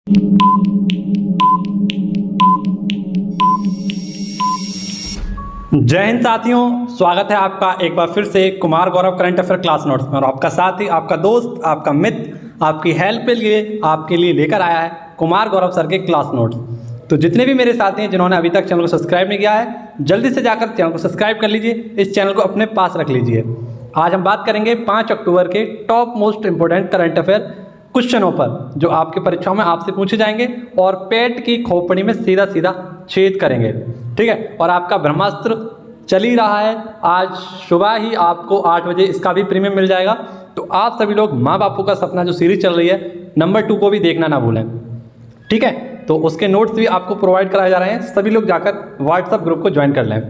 जय हिंद साथियों, स्वागत है आपका एक बार फिर से Kumar Gaurav current affair class notes में। और आपका साथी, आपका दोस्त, आपका मित्र आपकी हेल्प के लिए आपके लिए लेकर आया है कुमार गौरव सर के क्लास नोट्स। तो जितने भी मेरे साथी हैं जिन्होंने अभी तक चैनल को सब्सक्राइब नहीं किया है, जल्दी से जाकर चैनल को सब्सक्राइब कर लीजिए, इस चैनल को अपने पास रख लीजिए। आज हम बात करेंगे 5 अक्टूबर के top most important current affair क्वेश्चनों पर, जो आपकी परीक्षाओं में आपसे पूछे जाएंगे और पेट की खोपड़ी में सीधा सीधा छेद करेंगे। ठीक है, और आपका ब्रह्मास्त्र चल ही रहा है। आज सुबह ही आपको 8 बजे इसका भी प्रीमियम मिल जाएगा। तो आप सभी लोग माँ बापू का सपना जो सीरीज चल रही है नंबर 2 को भी देखना ना भूलें। ठीक है, तो उसके नोट्स भी आपको प्रोवाइड कराए जा रहे हैं, सभी लोग जाकर व्हाट्सएप ग्रुप को ज्वाइन कर लें।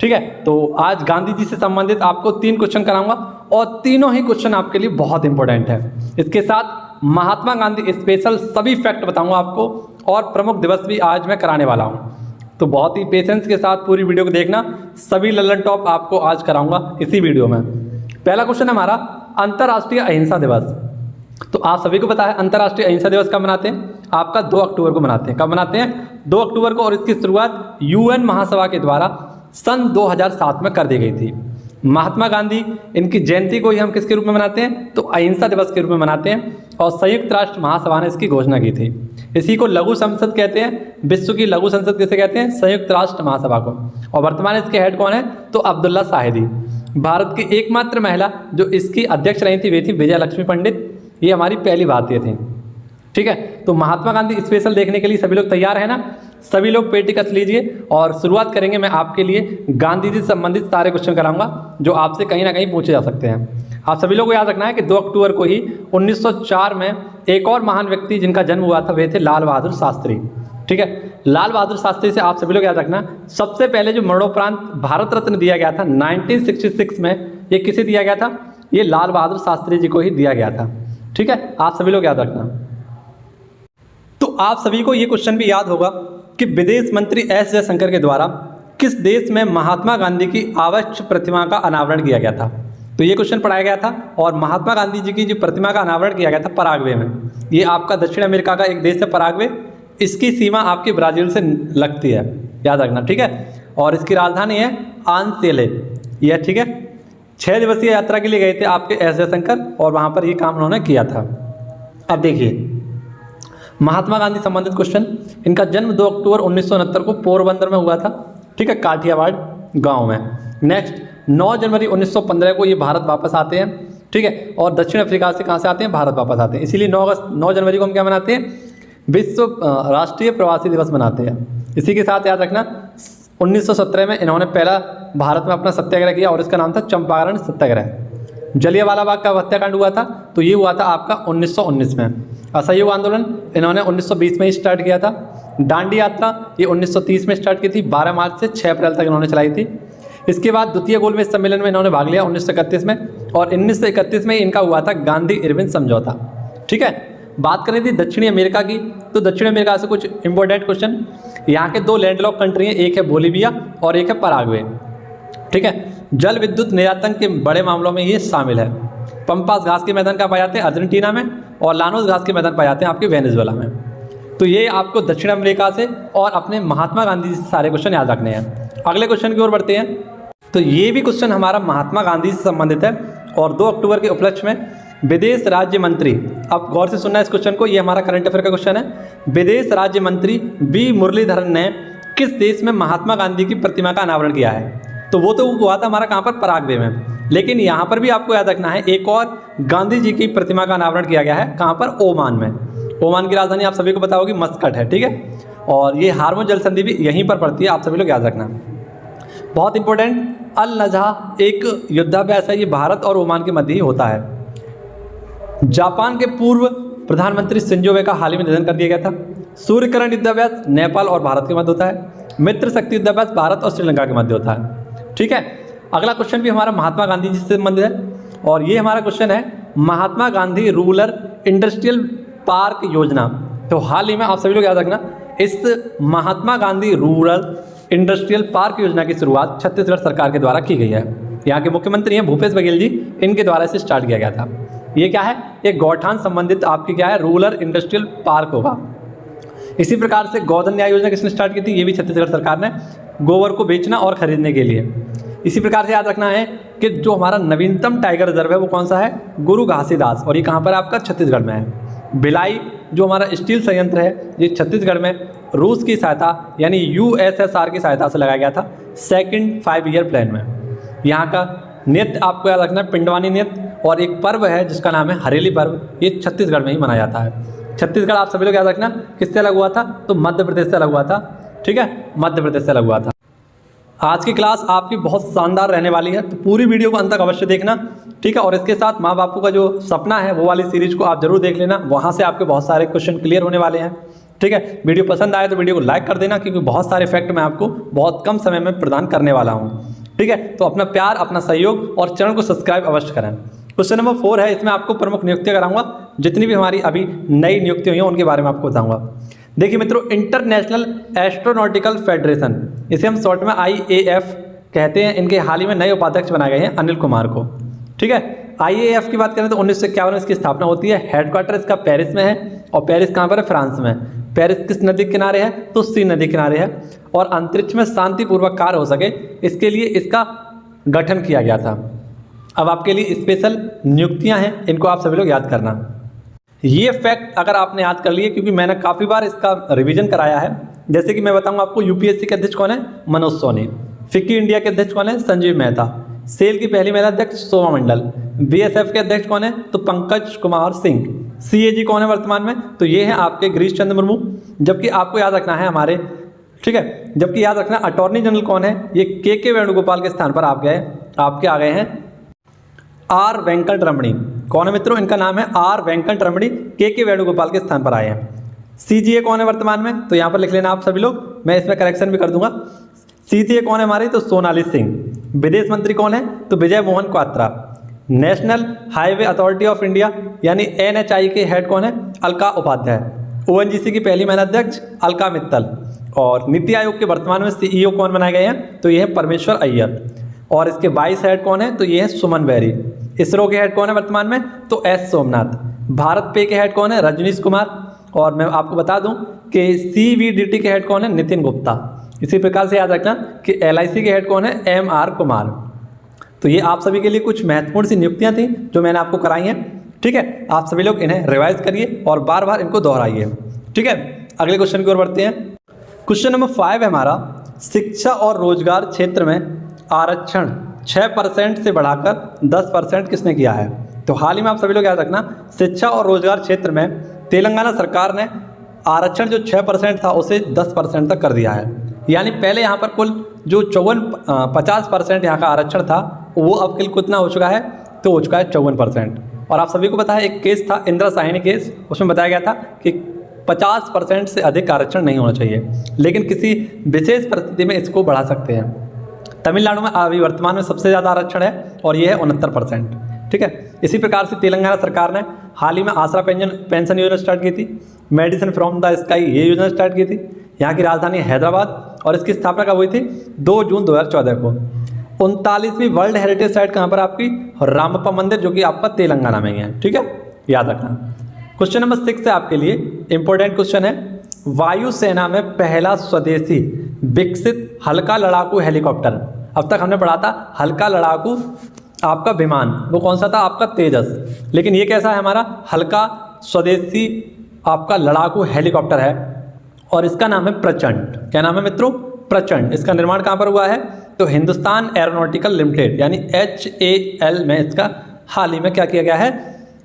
ठीक है, तो आज गांधी जी से संबंधित आपको 3 क्वेश्चन कराऊंगा और तीनों ही क्वेश्चन आपके लिए बहुत इंपॉर्टेंट है। इसके साथ महात्मा गांधी स्पेशल सभी फैक्ट बताऊंगा आपको और प्रमुख दिवस भी आज मैं कराने वाला हूं। तो बहुत ही पेशेंस के साथ पूरी वीडियो को देखना, सभी लल्लन टॉप आपको आज कराऊंगा इसी वीडियो में। पहला क्वेश्चन है हमारा अंतर्राष्ट्रीय अहिंसा दिवस। तो आप सभी को पता है अंतर्राष्ट्रीय अहिंसा दिवस कब मनाते हैं? आपका 2 अक्टूबर को मनाते हैं। कब मनाते हैं? 2 अक्टूबर को। और इसकी शुरुआत UN महासभा के द्वारा सन 2007 में कर दी गई थी। महात्मा गांधी इनकी जयंती को ही हम किसके रूप में मनाते हैं? तो अहिंसा दिवस के रूप में मनाते हैं। और संयुक्त राष्ट्र महासभा ने इसकी घोषणा की थी। इसी को लघु संसद कहते हैं। विश्व की लघु संसद किसे कहते हैं? संयुक्त राष्ट्र महासभा को। और वर्तमान इसके हेड कौन है? तो अब्दुल्ला शाहिदी। भारत की एकमात्र महिला जो इसकी अध्यक्ष रही थी वे थी विजय लक्ष्मी पंडित। ये हमारी पहली भारतीय थी। ठीक है, तो महात्मा गांधी स्पेशल देखने के लिए सभी लोग तैयार हैं ना? सभी लोग पेटी कस लीजिए और शुरुआत करेंगे। मैं आपके लिए गांधी जी से संबंधित सारे क्वेश्चन कराऊंगा जो आपसे कहीं ना कहीं पूछे जा सकते हैं। आप सभी लोगों को याद रखना है कि 2 अक्टूबर को ही 1904 में एक और महान व्यक्ति जिनका जन्म हुआ था वे थे लाल बहादुर शास्त्री। ठीक है, लाल बहादुर शास्त्री से आप सभी लोग याद रखना, सबसे पहले जो मरणोपरांत भारत रत्न दिया गया था 1966 में, ये किसे दिया गया था? ये लाल बहादुर शास्त्री जी को ही दिया गया था। ठीक है, आप सभी लोग याद रखना। तो आप सभी को ये क्वेश्चन भी याद होगा कि विदेश मंत्री एस जयशंकर के द्वारा किस देश में महात्मा गांधी की आवश्य प्रतिमा का अनावरण किया गया था? तो ये क्वेश्चन पढ़ाया गया था। और महात्मा गांधी जी की जो प्रतिमा का अनावरण किया गया था पराग्वे में। ये आपका दक्षिण अमेरिका का एक देश है पराग्वे। इसकी सीमा आपकी ब्राजील से लगती है, याद रखना। ठीक है, और इसकी राजधानी है आनसेले। यह ठीक है, 6 दिवसीय यात्रा के लिए गए थे आपके एस जयशंकर और वहाँ पर ये काम उन्होंने किया था। अब देखिए महात्मा गांधी संबंधित क्वेश्चन। इनका जन्म 2 अक्टूबर 1969 को पोरबंदर में हुआ था। ठीक है, काठियावाड़ गांव में। नेक्स्ट 9 जनवरी 1915 को ये भारत वापस आते हैं। ठीक है, और दक्षिण अफ्रीका से कहाँ से आते हैं? भारत वापस आते हैं। इसीलिए 9 जनवरी को हम क्या मनाते हैं? विश्व राष्ट्रीय प्रवासी दिवस मनाते हैं। इसी के साथ याद रखना 1917 में इन्होंने पहला भारत में अपना सत्याग्रह किया और इसका नाम था चंपारण सत्याग्रह। जलियांवाला बाग का हत्याकांड हुआ था तो ये हुआ था आपका 1919 में। असहयोग आंदोलन इन्होंने 1920 में ही स्टार्ट किया था। दांडी यात्रा ये 1930 में स्टार्ट की थी, 12 मार्च से 6 अप्रैल तक इन्होंने चलाई थी। इसके बाद द्वितीय गोलमेज सम्मेलन में इन्होंने भाग लिया 1931 में। और 1931 में इनका हुआ था गांधी इरविन समझौता। ठीक है, बात करें थी दक्षिणी अमेरिका की, तो दक्षिण अमेरिका से कुछ इंपॉर्टेंट क्वेश्चन। यहाँ के 2 लैंडलॉक कंट्री हैं, एक है बोलीविया और एक है पराग्वे। ठीक है, जल विद्युत निर्यातन के बड़े मामलों में ये शामिल है। पंपास घास के मैदान का पाए जाते हैं अर्जेंटीना में और लानोस घास के मैदान पाए जाते हैं आपके वेनेजुएला में। तो ये आपको दक्षिण अमेरिका से और अपने महात्मा गांधी जी से सारे क्वेश्चन याद रखने हैं। अगले क्वेश्चन की ओर बढ़ते हैं। तो ये भी क्वेश्चन हमारा महात्मा गांधी से संबंधित है और 2 अक्टूबर के उपलक्ष्य में विदेश राज्य मंत्री, अब गौर से सुनना इस क्वेश्चन को, ये हमारा करंट अफेयर का क्वेश्चन है। विदेश राज्य मंत्री वी मुरलीधरन ने किस देश में महात्मा गांधी की प्रतिमा का अनावरण किया है? तो वो तो हुआ था हमारा कहाँ पर? पराग्वे में। लेकिन यहाँ पर भी आपको याद रखना है एक और गांधी जी की प्रतिमा का अनावरण किया गया है। कहाँ पर? ओमान में। ओमान की राजधानी आप सभी को पता होगी मस्कट है। ठीक है, और ये हार्मोन जल संधि भी यहीं पर पड़ती है, आप सभी लोग याद रखना। बहुत इंपॉर्टेंट, अल नजहा एक युद्धाभ्यास है, ये भारत और ओमान के मध्य ही होता है। जापान के पूर्व प्रधानमंत्री शिंजो आबे का हाल ही में निधन कर दिया गया था। सूर्यकिरण युद्धाभ्यास नेपाल और भारत के मध्य होता है। मित्र शक्ति युद्धाभ्यास भारत और श्रीलंका के मध्य होता है। ठीक है, अगला क्वेश्चन भी हमारा महात्मा गांधी जी से संबंधित है और ये हमारा क्वेश्चन है Mahatma Gandhi rural industrial park योजना। तो हाल ही में आप सभी लोग याद रखना, इस Mahatma Gandhi rural industrial park योजना की शुरुआत छत्तीसगढ़ सरकार के द्वारा की गई है। यहाँ के मुख्यमंत्री हैं भूपेश बघेल जी, इनके द्वारा इसे स्टार्ट किया गया था। ये क्या है? ये गौठान संबंधित आपकी क्या है? रूरल इंडस्ट्रियल पार्क होगा। इसी प्रकार से गोधन न्याय योजना किसने स्टार्ट की थी, ये भी छत्तीसगढ़ सरकार ने, गोबर को बेचना और खरीदने के लिए। इसी प्रकार से याद रखना है कि जो हमारा नवीनतम टाइगर रिजर्व है वो कौन सा है, गुरु घासीदास, और ये कहाँ पर आपका छत्तीसगढ़ में है। भिलाई जो हमारा स्टील संयंत्र है ये छत्तीसगढ़ में रूस की सहायता यानी USSR की सहायता से लगाया गया था सेकंड 5 ईयर प्लान में। यहाँ का नृत्य आपको याद रखना है पिंडवानी नृत्य, और एक पर्व है जिसका नाम है हरेली पर्व, ये छत्तीसगढ़ में ही मनाया जाता है। छत्तीसगढ़ आप सभी लोग याद रखना किससे अलग हुआ था, तो मध्य प्रदेश से अलग हुआ था, ठीक है, मध्य प्रदेश से अलग हुआ था। आज की क्लास आपकी बहुत शानदार रहने वाली है, तो पूरी वीडियो को अंत तक अवश्य देखना, ठीक है। और इसके साथ माँ बापू का जो सपना है वो वाली सीरीज को आप जरूर देख लेना, वहाँ से आपके बहुत सारे क्वेश्चन क्लियर होने वाले हैं, ठीक है। वीडियो पसंद आए तो वीडियो को लाइक कर देना, क्योंकि बहुत सारे फैक्ट मैं आपको बहुत कम समय में प्रदान करने वाला हूँ, ठीक है। तो अपना प्यार, अपना सहयोग और चैनल को सब्सक्राइब अवश्य करें। क्वेश्चन नंबर 4 है, इसमें आपको प्रमुख नियुक्तियाँ कराऊंगा, जितनी भी हमारी अभी नई नियुक्ति हुई हैं उनके बारे में आपको बताऊंगा। देखिए मित्रों, इंटरनेशनल एस्ट्रोनॉटिकल फेडरेशन, इसे हम शॉर्ट में IAF कहते हैं, इनके हाल ही में नए उपाध्यक्ष बनाए गए हैं अनिल कुमार को, ठीक है। IAF की बात करें तो 1951 में इसकी स्थापना होती है। हेडक्वार्टर इसका पेरिस में है, और पेरिस कहाँ पर है, फ्रांस में। पेरिस किस नदी के किनारे है, तो सीन नदी किनारे है, और अंतरिक्ष में शांतिपूर्वक कार्य हो सके इसके लिए इसका गठन किया गया था। अब आपके लिए स्पेशल नियुक्तियां हैं, इनको आप सभी लोग याद करना। ये फैक्ट अगर आपने याद कर लिए, क्योंकि मैंने काफ़ी बार इसका रिवीजन कराया है, जैसे कि मैं बताऊंगा आपको UPSC के अध्यक्ष कौन है, मनोज सोनी। फिक्की इंडिया के अध्यक्ष कौन है, संजीव मेहता। सेल की पहली महिला अध्यक्ष शोभा मंडल। BSF के अध्यक्ष कौन है, तो पंकज कुमार सिंह। CAG कौन है वर्तमान में, तो ये है आपके गिरीश चंद्र मुर्मू। जबकि आपको याद रखना है हमारे, ठीक है, जबकि याद रखना अटॉर्नी जनरल कौन है, ये KK वेणुगोपाल के स्थान पर आपके आ गए हैं R वेंकट रमणी। कौन है मित्रों, इनका नाम है R वेंकट रमणी, KK वेणुगोपाल के स्थान पर आए हैं। CGA कौन है वर्तमान में, तो यहाँ पर लिख लेना आप सभी लोग, मैं इसमें करेक्शन भी कर दूंगा। CGA कौन है हमारी, तो सोनाली सिंह। विदेश मंत्री कौन है, तो Vijay Mohan Kwatra. National highway authority of India यानी NHAI के हेड कौन है, अलका उपाध्याय। ONGC की पहली महिला अध्यक्ष अलका मित्तल। और नीति आयोग के वर्तमान में CEO कौन बनाए गए हैं, तो ये है परमेश्वर अय्यर। और इसके 22 हेड कौन है, तो ये है सुमन बेरी। इसरो के हेड कौन है वर्तमान में, तो S सोमनाथ। भारत पे के हेड कौन है, रजनीश कुमार। और मैं आपको बता दूं कि CVDT के हेड कौन है, नितिन गुप्ता। इसी प्रकार से याद रखना कि LIC के हेड कौन है, MR कुमार। तो ये आप सभी के लिए कुछ महत्वपूर्ण सी नियुक्तियां थी जो मैंने आपको कराई हैं, ठीक है। आप सभी लोग इन्हें रिवाइज करिए और बार बार इनको दोहराइए, ठीक है। अगले क्वेश्चन की ओर बढ़ते हैं। क्वेश्चन नंबर 5 है हमारा, शिक्षा और रोजगार क्षेत्र में आरक्षण 6% से बढ़ाकर 10% किसने किया है। तो हाल ही में आप सभी लोग याद रखना, शिक्षा और रोजगार क्षेत्र में तेलंगाना सरकार ने आरक्षण जो 6% था उसे 10% तक कर दिया है। यानी पहले यहाँ पर कुल जो 50% यहाँ का आरक्षण था वो अब कितना हो चुका है, तो हो चुका है 54%। और आप सभी को पता है एक केस था इंदिरा साहिनी केस, उसमें बताया गया था कि 50% से अधिक आरक्षण नहीं होना चाहिए, लेकिन किसी विशेष परिस्थिति में इसको बढ़ा सकते हैं। तमिलनाडु में अभी वर्तमान में सबसे ज़्यादा आरक्षण है और ये है 69%, ठीक है। इसी प्रकार से तेलंगाना सरकार ने हाल ही में आसरा पेंशन योजना स्टार्ट की थी। मेडिसिन फ्रॉम द स्काई ये योजना स्टार्ट की थी। यहाँ की राजधानी हैदराबाद, और इसकी स्थापना कब हुई थी, 2 जून 2014 को। 39वीं वर्ल्ड हेरिटेज साइट कहाँ पर आपकी, रामप्पा मंदिर, जो कि आपका तेलंगाना में ही है, ठीक है, याद रखना। क्वेश्चन नंबर 6 है आपके लिए, इंपॉर्टेंट क्वेश्चन है। वायुसेना में पहला स्वदेशी विकसित हल्का लड़ाकू हेलीकॉप्टर, अब तक हमने पढ़ा था हल्का लड़ाकू आपका विमान, वो कौन सा था, आपका तेजस। लेकिन ये कैसा है हमारा, हल्का स्वदेशी आपका लड़ाकू हेलीकॉप्टर है, और इसका नाम है प्रचंड। क्या नाम है मित्रों, प्रचंड। इसका निर्माण कहाँ पर हुआ है, तो हिंदुस्तान एरोनॉटिकल लिमिटेड यानी HAL में इसका हाल ही में क्या किया गया है,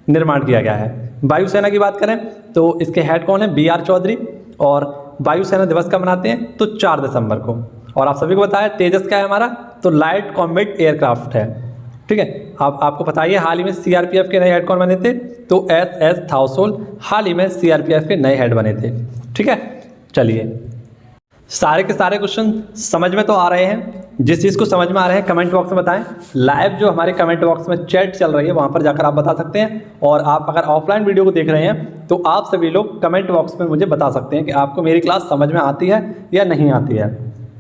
निर्माण किया गया है। वायुसेना की बात करें तो इसके हेड कौन है, BR चौधरी। और वायुसेना दिवस कब मनाते हैं, तो 4 दिसंबर को। और आप सभी को बताया तेजस क्या है हमारा, तो लाइट कॉम्बैट एयरक्राफ्ट है, ठीक है। आपको पता है हाल ही में CRPF के नए हेड कौन बने थे, तो SS थाउसोल हाल ही में CRPF के नए हेड बने थे, ठीक है। चलिए, सारे के सारे क्वेश्चन समझ में तो आ रहे हैं। जिस चीज़ को समझ में आ रहे हैं कमेंट बॉक्स में बताएं। लाइव जो हमारे कमेंट बॉक्स में चैट चल रही है वहाँ पर जाकर आप बता सकते हैं। और आप अगर ऑफलाइन वीडियो को देख रहे हैं तो आप सभी लोग कमेंट बॉक्स में मुझे बता सकते हैं कि आपको मेरी क्लास समझ में आती है या नहीं आती है,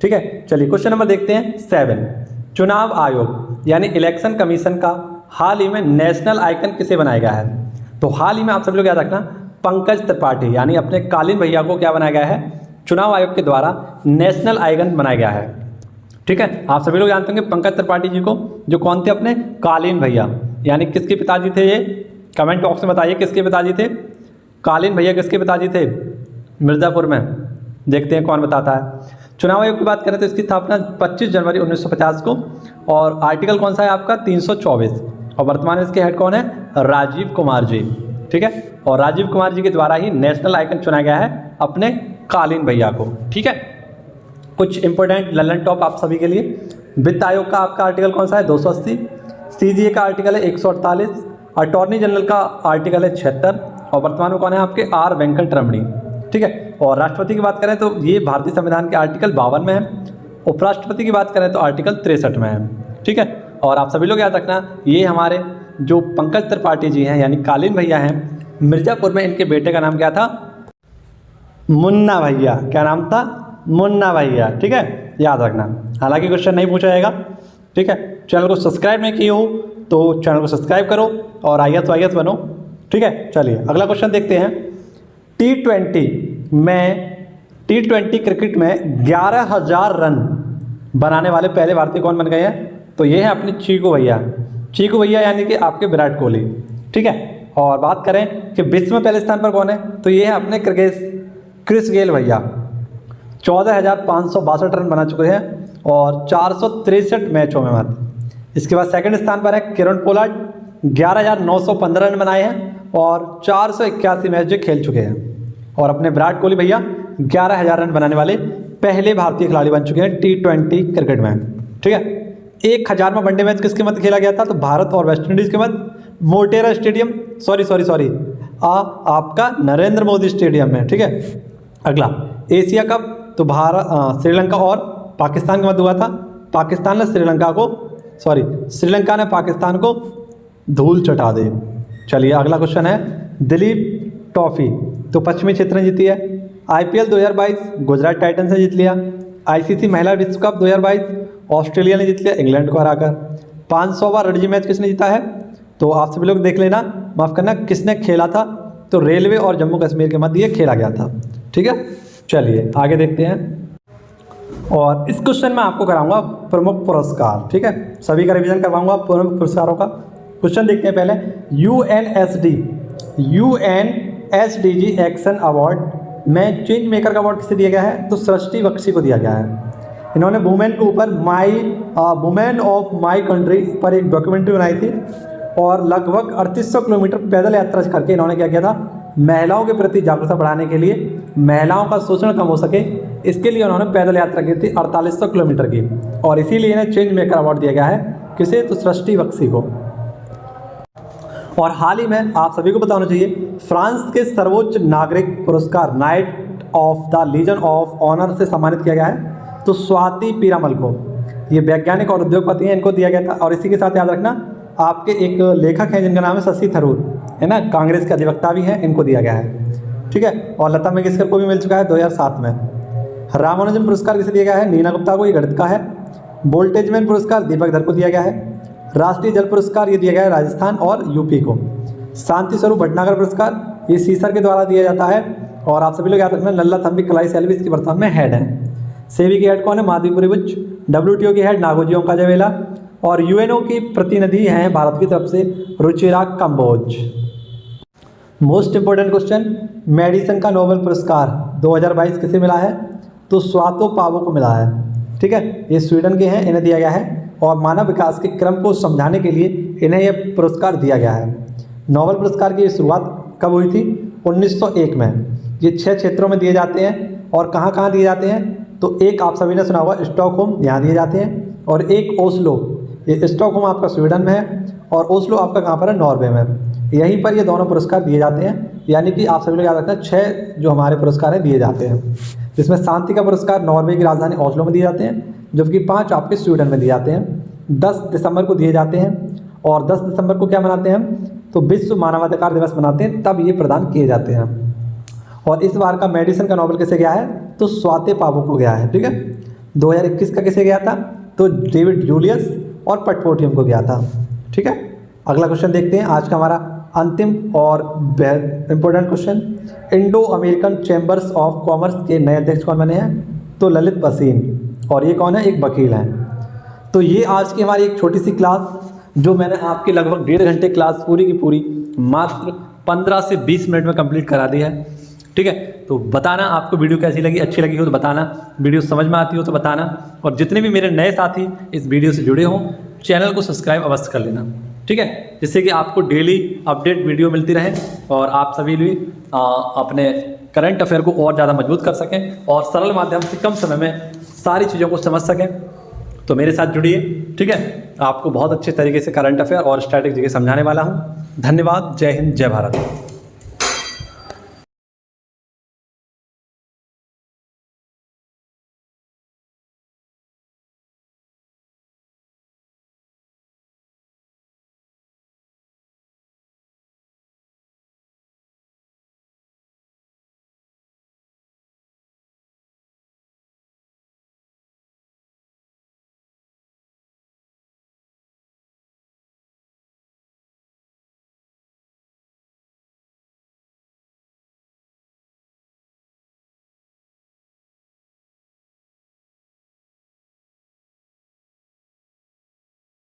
ठीक है। चलिए क्वेश्चन नंबर देखते हैं 7। चुनाव आयोग यानी इलेक्शन कमीशन का हाल ही में नेशनल आइकन किसे बनाया गया है। तो हाल ही में आप सभी लोग याद रखना पंकज त्रिपाठी यानी अपने कालीन भैया को क्या बनाया गया है, चुनाव आयोग के द्वारा नेशनल आइकन बनाया गया है। ठीक है, आप सभी लोग जानते होंगे पंकज त्रिपाठी जी को, जो कौन थे, अपने कालीन भैया, यानी किसके पिताजी थे ये, कमेंट बॉक्स में बताइए किसके पिताजी थे। कालीन भैया किसके पिताजी थे, मिर्ज़ापुर में। देखते हैं कौन बताता है। चुनाव आयोग की बात करें तो इसकी स्थापना 25 जनवरी 1950 को, और आर्टिकल कौन सा है आपका 324, और वर्तमान में इसके हेड कौन है, राजीव कुमार जी। ठीक है, और राजीव कुमार जी के द्वारा ही नेशनल आइकन चुना गया है अपने कालीन भैया को। ठीक है, कुछ इंपॉर्टेंट ललन टॉप आप सभी के लिए। वित्त आयोग का आपका आर्टिकल कौन सा है, 280। सीजीए का आर्टिकल है 148। अटॉर्नी जनरल का आर्टिकल है 76, और वर्तमान में कौन है आपके, आर वेंकट रमणी। ठीक है, और राष्ट्रपति की बात करें तो ये भारतीय संविधान के आर्टिकल 52 में है। उपराष्ट्रपति की बात करें तो आर्टिकल 63 में है। ठीक है, और आप सभी लोग याद रखना, ये हमारे जो पंकज त्रिपाठी जी हैं यानी कालीन भैया हैं, मिर्ज़ापुर में इनके बेटे का नाम क्या था, मुन्ना भैया। क्या नाम था, मुन्ना भैया। ठीक है, याद रखना, हालांकि क्वेश्चन नहीं पूछा जाएगा। ठीक है, चैनल को सब्सक्राइब नहीं किए हो तो चैनल को सब्सक्राइब करो और IAS बनो। ठीक है, चलिए अगला क्वेश्चन देखते हैं। T20 क्रिकेट में 11,000 रन बनाने वाले पहले भारतीय कौन बन गए हैं, तो ये है अपने चीकू भैया यानी कि आपके विराट कोहली। ठीक है, और बात करें कि विश्व में पहले स्थान पर कौन है, तो ये है अपने क्रिस गेल भैया, 14,562 रन बना चुके हैं और 463 मैचों में मात्र। इसके बाद सेकंड स्थान पर है किरण पोलार्ड, 11,915 रन बनाए हैं और 481 मैच जो खेल चुके हैं। और अपने विराट कोहली भैया 11,000 रन बनाने वाले पहले भारतीय खिलाड़ी बन चुके हैं T20 क्रिकेट में। ठीक है, 1,000वां वनडे मैच किसके मध्य खेला गया था, तो भारत और वेस्ट इंडीज़ के मध्य मोटेरा स्टेडियम, सॉरी आपका नरेंद्र मोदी स्टेडियम में। ठीक है, अगला एशिया कप तो भारत श्रीलंका और पाकिस्तान के मध्य हुआ था। श्रीलंका ने पाकिस्तान को धूल चटा दे। चलिए अगला क्वेश्चन है, दिलीप ट्रॉफी तो पश्चिमी क्षेत्र ने जीती है। IPL 2022 गुजरात टाइटंस ने जीत लिया। ICC महिला विश्व कप 2022 ऑस्ट्रेलिया ने जीत लिया इंग्लैंड को हराकर। 500वां रणजी मैच किसने जीता है, तो आप सभी लोग देख लेना, माफ़ करना, किसने खेला था, तो रेलवे और जम्मू कश्मीर के मध्य ये खेला गया था। ठीक है, चलिए आगे देखते हैं। और इस क्वेश्चन में आपको कराऊंगा प्रमुख पुरस्कार। ठीक है, सभी का रिवीजन करवाऊंगा प्रमुख पुरस्कारों का। क्वेश्चन देखते हैं पहले। UNSDG एक्शन अवार्ड में चेंज मेकर का अवार्ड किसे दिया गया है, तो सृष्टि बख्शी को दिया गया है। इन्होंने वुमेन के ऊपर वुमेन ऑफ माई कंट्री पर एक डॉक्यूमेंट्री बनाई थी और लगभग 3800 किलोमीटर पैदल यात्रा करके इन्होंने क्या किया था, महिलाओं के प्रति जागरूकता बढ़ाने के लिए, महिलाओं का शोषण कम हो सके, इसके लिए उन्होंने पैदल यात्रा की थी 4800 किलोमीटर की, और इसीलिए इन्हें चेंज मेकर अवार्ड दिया गया है। किसे, तो सृष्टि बख्शी को। और हाल ही में आप सभी को बताना चाहिए, फ्रांस के सर्वोच्च नागरिक पुरस्कार Knight of the Legion of Honour से सम्मानित किया गया है, तो स्वाति पीरामल को। ये वैज्ञानिक और उद्योगपति हैं, इनको दिया गया था। और इसी के साथ याद रखना, आपके एक लेखक हैं जिनका नाम है शशि थरूर, है ना, कांग्रेस के अधिवक्ता भी हैं, इनको दिया गया है। ठीक है, और लता मंगेशकर को भी मिल चुका है 2007 में। रामानुजन पुरस्कार किसे दिया गया है, नीना गुप्ता को, ये गणित का है। वोल्टेजमैन पुरस्कार दीपक धर को दिया गया है। राष्ट्रीय जल पुरस्कार ये दिया गया है राजस्थान और यूपी को। शांति स्वरूप भटनागर पुरस्कार ये सीसर के द्वारा दिया जाता है। और आप सभी लोग याद रखना, लल्ला थम्बी कलाई सेल्वी इसकी वर्तमान में हेड है। सेबी की हेड कौन है, माधवीपुरी बुच। WTO की हेड नागोजी ओंकाजेवेला। और UNO की प्रतिनिधि हैं भारत की तरफ से Ruchira Kamboj. Most important question, medicine का नोबेल पुरस्कार 2022 किसे मिला है, तो स्वातो पावो को मिला है। ठीक है, ये स्वीडन के हैं, इन्हें दिया गया है। और मानव विकास के क्रम को समझाने के लिए इन्हें यह पुरस्कार दिया गया है। नोबेल पुरस्कार की शुरुआत कब हुई थी, 1901 में। ये 6 क्षेत्रों में दिए जाते हैं। और कहाँ कहाँ दिए जाते हैं, तो एक आप सभी ने सुना होगा स्टॉकहोम, यहाँ दिए जाते हैं। और एक ओस्लो, ये स्टॉकहोम आपका स्वीडन में है और ओस्लो आपका कहाँ पर है, नॉर्वे में। यहीं पर ये दोनों पुरस्कार दिए जाते हैं। यानी कि आप सभी लोग याद रखना, 6 जो हमारे पुरस्कार हैं दिए जाते हैं, जिसमें शांति का पुरस्कार नॉर्वे की राजधानी ओस्लो में दिए जाते हैं, जबकि 5 आपके स्वीडन में दिए जाते हैं। 10 दिसंबर को दिए जाते हैं। और 10 दिसंबर को क्या मनाते हैं, तो विश्व मानवाधिकार दिवस मनाते हैं, तब ये प्रदान किए जाते हैं। और इस बार का मेडिसिन का नोबेल किसे गया है, तो स्वाति पावो को गया है। ठीक है, 2021 का किसे गया था, तो डेविड जूलियस और पटपोटियम को गया था। ठीक है, अगला क्वेश्चन देखते हैं। आज का हमारा अंतिम और बेहद important question, Indo American chambers of commerce के नए अध्यक्ष कौन बने हैं? तो ललित भसीन, और ये कौन है? एक वकील हैं। तो ये आज की हमारी एक छोटी सी क्लास, जो मैंने आपकी लगभग 1.5 घंटे क्लास पूरी की पूरी मात्र 15 से 20 मिनट में कंप्लीट करा दी है। ठीक है, तो बताना आपको वीडियो कैसी लगी, अच्छी लगी हो तो बताना, वीडियो समझ में आती हो तो बताना, और जितने भी मेरे नए साथी इस वीडियो से जुड़े हों चैनल को सब्सक्राइब अवश्य कर लेना। ठीक है, जिससे कि आपको डेली अपडेट वीडियो मिलती रहे और आप सभी भी अपने करंट अफेयर को और ज़्यादा मजबूत कर सकें और सरल माध्यम से कम समय में सारी चीज़ों को समझ सकें। तो मेरे साथ जुड़िए। ठीक है, आपको बहुत अच्छे तरीके से करंट अफेयर और स्ट्रैटेजी के समझाने वाला हूँ। धन्यवाद। जय हिंद, जय भारत।